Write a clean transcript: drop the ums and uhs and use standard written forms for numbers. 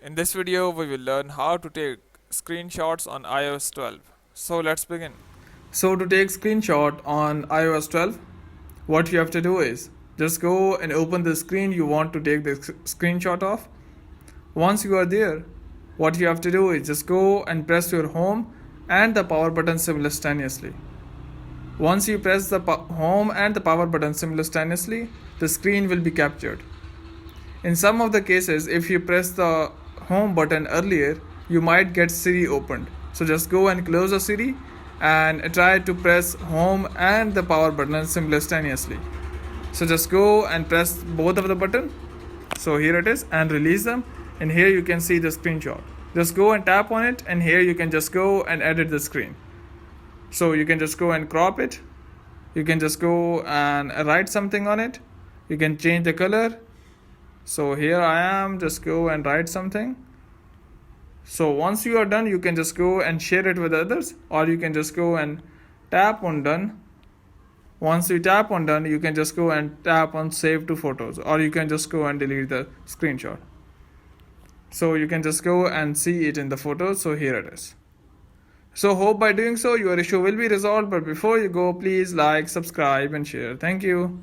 In this video, we will learn how to take screenshots on iOS 12. So let's begin. So to take screenshot on iOS 12, what you have to do is just go and open the screen you want to take the screenshot of. Once you are there, what you have to do is just go and press your home and the power button simultaneously. Once you press the home and the power button simultaneously, the screen will be captured. In some of the cases, if you press the home button earlier, you might get Siri opened. So just go and close the Siri and try to press home and the power button simultaneously. So just go and press both of the button. So here it is, and release them, and here you can see the screenshot. Just go and tap on it, and here you can just go and edit the screen. So you can just go and crop it. You can just go and write something on it. You can change the color. So here I am, just go and write something. So once you are done, you can just go and share it with others, or you can just go and tap on done. Once you tap on done, you can just go and tap on save to photos, or you can just go and delete the screenshot. So you can just go and see it in the photos. So here it is. So hope by doing so your issue will be resolved, but before you go, please like, subscribe and share. Thank you.